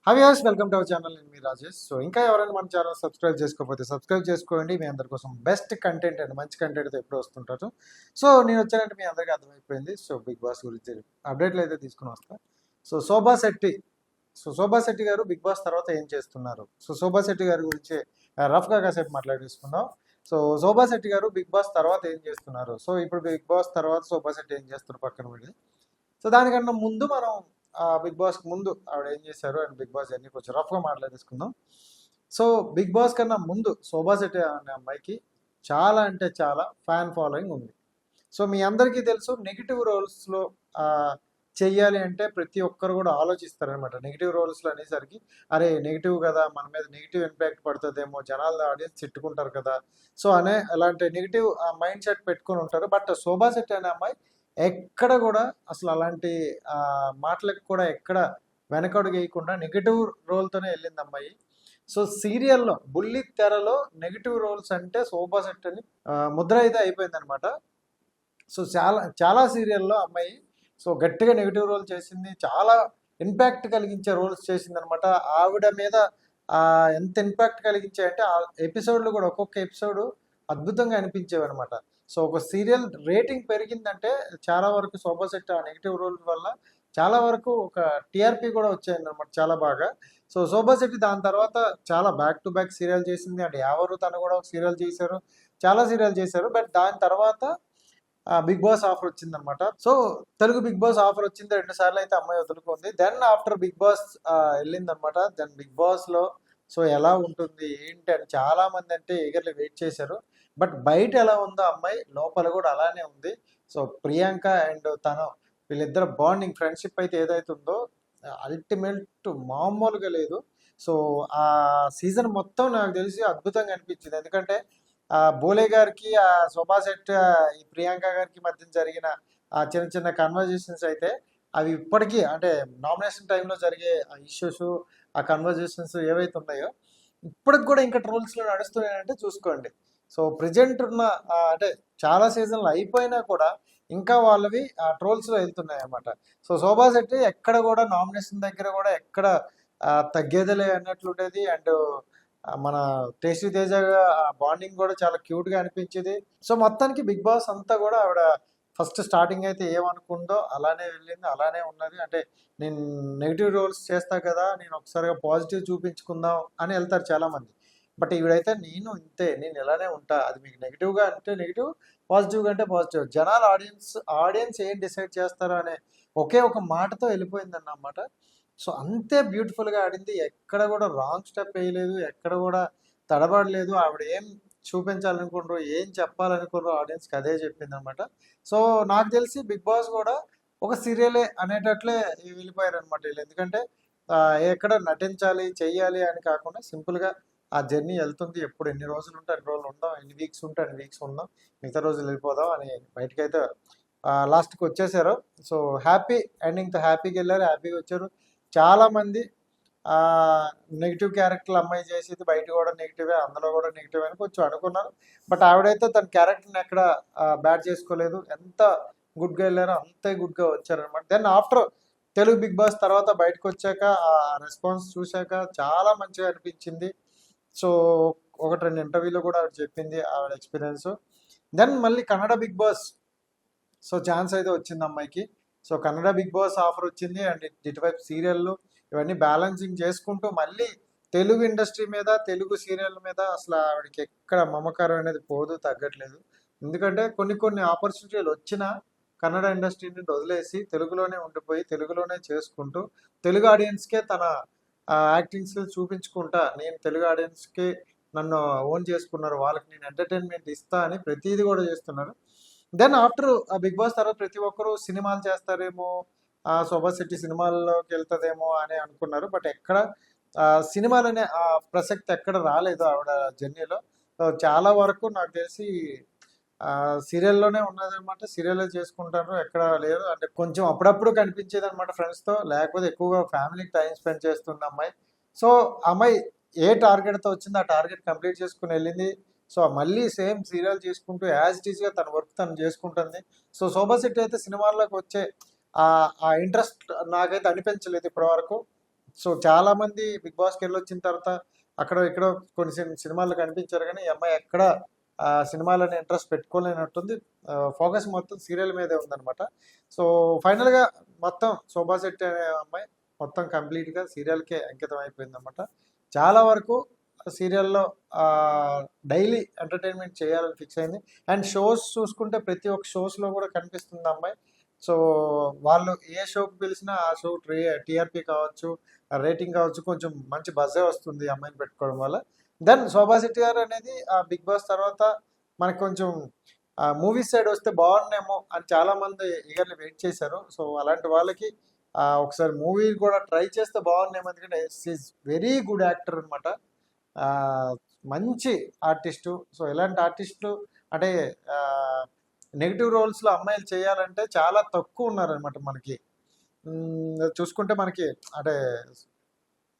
Havyas welcome to our channel. నేను మీ Rajesh. So ఇంకా ఎవరైనా మన ఛానల్ సబ్స్క్రైబ్ చేసుకోకపోతే సబ్స్క్రైబ్ చేసుకోండి. మీ అందరి కోసం బెస్ట్ కంటెంట్ అండ్ మంచి కంటెంట్తో ఎప్పుడు వస్తుంటారు. సో నేను వచ్చానంటే మీ అందరికీ అర్థమైపోయింది. సో బిగ్ బాస్ గురించి అప్డేట్లు అయితే తీసుకుని వస్తా. సో శోభా శెట్టి గారు బిగ్ బాస్ తర్వాత ఏం చేస్తున్నారు? సో శోభా శెట్టి గారి గురించి రఫ్గా కాసేపు మాట్లాడేసుకుందాం. సో శోభా శెట్టి గారు బిగ్ బాస్ తర్వాత ఏం చేస్తున్నారు? సో ఇప్పుడు బిగ్ బాస్ తర్వాత శోభా శెట్టి ఏం చేస్తున్నారు పక్కన పెట్టి, సో దానికన్నా ముందు మనం బిగ్ బాస్ ముందు ఆవిడ ఏం చేశారు అండ్ బిగ్ బాస్ అన్ని కొంచెం రఫ్గా మాట్లాడేసుకుందాం. సో బిగ్ బాస్ కన్నా ముందు శోభా శెట్టి అనే అమ్మాయికి చాలా అంటే చాలా ఫ్యాన్ ఫాలోయింగ్ ఉంది. సో మీ అందరికీ తెలుసు, నెగిటివ్ రోల్స్లో చెయ్యాలి అంటే ప్రతి ఒక్కరు కూడా ఆలోచిస్తారనమాట. నెగిటివ్ రోల్స్లో అనేసరికి అరే నెగిటివ్ కదా, మన మీద నెగిటివ్ ఇంపాక్ట్ పడుతుందేమో, జనాలు ఆడియన్స్ తిట్టుకుంటారు కదా, సో అలాంటి నెగిటివ్ మైండ్ సెట్ పెట్టుకుని ఉంటారు. బట్ శోభా శెట్టి అనే అమ్మాయి ఎక్కడ కూడా అసలు అలాంటి మాటలకు కూడా ఎక్కడ వెనకడుగు వేయకుండా నెగిటివ్ రోల్తోనే వెళ్ళింది అమ్మాయి. సో సీరియల్లో బుల్లి తెరలో నెగిటివ్ రోల్స్ అంటే శోభా శెట్టి అని ముద్ర అయితే అయిపోయింది అనమాట. సో చాలా చాలా సీరియల్లో అమ్మాయి సో గట్టిగా నెగిటివ్ రోల్ చేసింది, చాలా ఇంపాక్ట్ కలిగించే రోల్స్ చేసింది అనమాట. ఆవిడ మీద ఎంత ఇంపాక్ట్ కలిగించాయంటే ఆ ఎపిసోడ్లు కూడా ఒక్కొక్క ఎపిసోడ్ అద్భుతంగా అనిపించేవి అనమాట. సో ఒక సీరియల్ రేటింగ్ పెరిగిందంటే చాలా వరకు శోభా శెట్టి ఆ నెగిటివ్ రోల్ వల్ల చాలా వరకు ఒక టీఆర్పీ కూడా వచ్చాయింది అనమాట, చాలా బాగా. సో శోభా శెట్టి దాని తర్వాత చాలా బ్యాక్ టు బ్యాక్ సీరియల్ చేసింది అండ్ ఎవరు తను కూడా ఒక సీరియల్ చేశారు, చాలా సీరియల్ చేశారు. బట్ దాని తర్వాత బిగ్ బాస్ ఆఫర్ వచ్చింది అనమాట. So Telugu big boss offer వచ్చింది, 2 సార్లు అయితే అమ్మాయి వదులుకుంది. దెన్ ఆఫ్టర్ బిగ్ బాస్ వెళ్ళింది అనమాట. దెన్ బిగ్ బాస్ లో సో ఎలా ఉంటుంది ఏంటి అని చాలా మంది అంటే ఈగర్లీ వెయిట్ చేశారు. బట్ బయట ఎలా ఉందో అమ్మాయి లోపల కూడా అలానే ఉంది. సో ప్రియాంక అండ్ తను వీళ్ళిద్దరు బాండింగ్ ఫ్రెండ్షిప్ అయితే ఏదైతే ఉందో అల్టిమేట్ మామూలుగా లేదు. సో ఆ సీజన్ మొత్తం నాకు తెలిసి అద్భుతంగా అనిపించింది. ఎందుకంటే బోలే గారికి శోభా శెట్టి ఈ ప్రియాంక గారికి మధ్య జరిగిన చిన్న చిన్న కన్వర్జేషన్స్ అయితే అవి ఇప్పటికీ అంటే నామినేషన్ టైంలో జరిగే ఇష్యూస్, ఆ కన్వర్జేషన్స్ ఏవైతే ఉన్నాయో ఇప్పటికి కూడా ఇంకా ట్రోల్స్లో నడుస్తున్నాయంటే చూసుకోండి. సో ప్రజెంట్ ఉన్న అంటే చాలా సీజన్లు అయిపోయినా కూడా ఇంకా వాళ్ళవి ట్రోల్స్లో వెళ్తున్నాయి అన్నమాట. సో శోభా శెట్టి ఎక్కడ కూడా నామినేషన్ దగ్గర కూడా ఎక్కడ తగ్గేదిలే అన్నట్లుండేది. అండ్ మన టేస్టీ తేజ బాండింగ్ కూడా చాలా క్యూట్గా అనిపించేది. సో మొత్తానికి బిగ్ బాస్ అంతా కూడా ఆవిడ ఫస్ట్ స్టార్టింగ్ అయితే ఏమనుకుందో అలానే వెళ్ళింది, అలానే ఉన్నది. అంటే నేను నెగిటివ్ రోల్స్ చేస్తా కదా, నేను ఒకసారిగా పాజిటివ్ చూపించుకుందాం అని వెళ్తారు చాలామంది. బట్ ఈవిడైతే నేను ఇంతే, నేను ఇలానే ఉంటా, అది మీకు నెగిటివ్గా అంటే నెగిటివ్, పాజిటివ్గా అంటే పాజిటివ్, జనాలు ఆడియన్స్ ఏం డిసైడ్ చేస్తారో అనే ఒకే ఒక మాటతో వెళ్ళిపోయింది అన్నమాట. సో అంతే బ్యూటిఫుల్గా ఆడింది, ఎక్కడ కూడా రాంగ్ స్టెప్ వేయలేదు, ఎక్కడ కూడా తడబడలేదు. ఆవిడ ఏం చూపించాలనుకుంటారో ఏం చెప్పాలనుకుంటారో ఆడియన్స్కి అదే చెప్పింది అనమాట. సో నాకు తెలిసి బిగ్ బాస్ కూడా ఒక సీరియలే అనేటట్లే వెళ్ళిపోయారు అనమాట వీళ్ళు. ఎందుకంటే ఎక్కడ నటించాలి చెయ్యాలి అని కాకుండా సింపుల్గా ఆ జర్నీ వెళ్తుంది. ఎప్పుడు ఎన్ని రోజులు ఉంటే అన్ని రోజులు ఉందాం, ఎన్ని వీక్స్ ఉంటే అన్ని వీక్స్ ఉందాం, మిగతా రోజులు వెళ్ళిపోదాం అని బయటకైతే లాస్ట్కి వచ్చేసారు. సో హ్యాపీ ఎండింగ్తో హ్యాపీగా వెళ్ళారు, హ్యాపీగా వచ్చారు. చాలామంది నెగిటివ్ క్యారెక్టర్లు అమ్మాయి చేసేది బయట కూడా నెగిటివే, అందులో కూడా నెగిటివ్ అని కొంచెం అనుకున్నారు. బట్ ఆవిడైతే తన క్యారెక్టర్ని ఎక్కడ బ్యాడ్ చేసుకోలేదు, ఎంత గుడ్గా వెళ్ళారో అంతే గుడ్గా వచ్చారనమాట. Then after Telugu big boss తర్వాత బయటకు వచ్చాక ఆ రెస్పాన్స్ చూశాక చాలా మంచిగా అనిపించింది. సో 1-2 ఇంటర్వ్యూలో కూడా ఆవిడ చెప్పింది ఆవిడ ఎక్స్పీరియన్స్. దెన్ మళ్ళీ Kannada big boss so chance అయితే వచ్చింది అమ్మాయికి. So Kannada big boss offer వచ్చింది అండ్ ఇటువైపు సీరియళ్ళు ఇవన్నీ బ్యాలెన్సింగ్ చేసుకుంటూ మళ్ళీ తెలుగు ఇండస్ట్రీ మీద, తెలుగు సీరియల్ మీద అసలు ఆవిడకి ఎక్కడ మమకారం అనేది పోదు, తగ్గట్లేదు. ఎందుకంటే కొన్ని ఆపర్చునిటీలు వచ్చినా కన్నడ ఇండస్ట్రీ నుండి వదిలేసి తెలుగులోనే ఉండిపోయి తెలుగులోనే చేసుకుంటూ తెలుగు ఆడియన్స్కే తన యాక్టింగ్ స్కిల్స్ చూపించుకుంటా, నేను తెలుగు ఆడియన్స్కి నన్ను ఓన్ చేసుకున్నారు, వాళ్ళకి నేను ఎంటర్టైన్మెంట్ ఇస్తా అని ప్రతిదీ కూడా చేస్తున్నారు. దెన్ ఆఫ్టర్ బిగ్ బాస్ తర్వాత ప్రతి ఒక్కరు సినిమాలు చేస్తారేమో, శోభా శెట్టి సినిమాల్లోకి వెళ్తుందేమో అని అనుకున్నారు. బట్ ఎక్కడ సినిమాలనే ఆ ప్రసక్తి ఎక్కడ రాలేదు ఆవిడ జర్నీలో. చాలా వరకు నాకు తెలిసి సీరియల్లోనే ఉన్నదనమాట, సీరియల్లో చేసుకుంటారు, ఎక్కడ లేదు. అంటే కొంచెం అప్పుడప్పుడు కనిపించేది అనమాట ఫ్రెండ్స్తో, లేకపోతే ఎక్కువగా ఫ్యామిలీకి టైం స్పెండ్ చేస్తుంది అమ్మాయి. సో అమ్మాయి ఏ టార్గెట్తో వచ్చిందో ఆ టార్గెట్ కంప్లీట్ చేసుకుని వెళ్ళింది. సో మళ్ళీ సేమ్ సీరియల్ చేసుకుంటూ యాజ్ ఇట్ ఈస్గా తన వర్క్ తను చేసుకుంటుంది. సో శోభా శెట్టి అయితే సినిమాల్లోకి వచ్చే ఆ ఇంట్రెస్ట్ నాకైతే అనిపించలేదు ఇప్పటివరకు. సో చాలా మంది బిగ్ బాస్కి వెళ్ళి వచ్చిన తర్వాత అక్కడ ఇక్కడ కొన్ని సినిమాలు కనిపించారు, కానీ ఈ అమ్మాయి ఎక్కడ ఆ సినిమాలని ఇంట్రెస్ట్ పెట్టుకోలేనట్టుంది. ఫోకస్ మొత్తం సీరియల్ మీదే ఉందన్నమాట. సో ఫైనల్గా మొత్తం శోభా శెట్టి అనే అమ్మాయి మొత్తం కంప్లీట్గా సీరియల్కే అంకితం అయిపోయింది అనమాట. చాలా వరకు సీరియల్లో డైలీ ఎంటర్టైన్మెంట్ చేయాలని ఫిక్స్ అయింది. అండ్ షోస్ చూసుకుంటే ప్రతి ఒక్క షోస్లో కూడా కనిపిస్తుంది అమ్మాయి. సో వాళ్ళు ఏ షోకి పిలిచినా ఆ షో టీఆర్పీ కావచ్చు, రేటింగ్ కావచ్చు, కొంచెం మంచి బజ్జే వస్తుంది ఈ అమ్మాయిని పెట్టుకోవడం వల్ల. దెన్ శోభా శెట్టి గారు అనేది ఆ బిగ్ బాస్ తర్వాత మనకు కొంచెం మూవీ సైడ్ వస్తే బాగున్నేమో అని చాలా మంది ఈగర్లీ వెయిట్ చేశారు. సో అలాంటి వాళ్ళకి ఒకసారి మూవీ కూడా ట్రై చేస్తే బాగున్నేమో, ఎందుకంటే ఈజ్ వెరీ గుడ్ యాక్టర్ అనమాట. మంచి ఆర్టిస్టు. సో ఇలాంటి ఆర్టిస్టులు అంటే నెగిటివ్ రోల్స్లో అమ్మాయిలు చేయాలంటే చాలా తక్కువ ఉన్నారనమాట మనకి. చూసుకుంటే మనకి అంటే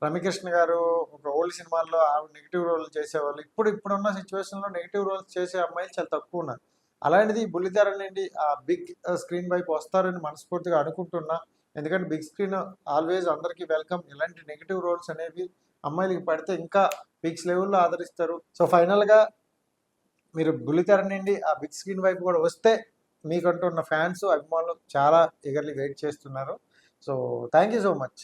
రమ్యకృష్ణ గారు ఒక ఓల్డ్ సినిమాల్లో ఆవిడ నెగిటివ్ రోల్ చేసేవాళ్ళు. ఇప్పుడున్న సిచ్యువేషన్లో నెగిటివ్ రోల్స్ చేసే అమ్మాయిలు చాలా తక్కువ ఉన్నారు. అలాంటిది బుల్లితెర నుండి ఆ బిగ్ స్క్రీన్ వైపు వస్తారని మనస్ఫూర్తిగా అనుకుంటున్నా. ఎందుకంటే బిగ్ స్క్రీన్ ఆల్వేస్ అందరికీ వెల్కమ్. ఇలాంటి నెగిటివ్ రోల్స్ అనేవి అమ్మాయిలకి పడితే ఇంకా బిగ్స్ లెవెల్లో ఆదరిస్తారు. సో ఫైనల్గా మీరు బుల్లితెర నుండి ఆ బిగ్ స్క్రీన్ వైపు కూడా వస్తే మీకంటూ ఉన్న ఫ్యాన్స్ అభిమానులు చాలా ఈగర్లీ వెయిట్ చేస్తున్నారు. So thank you so much.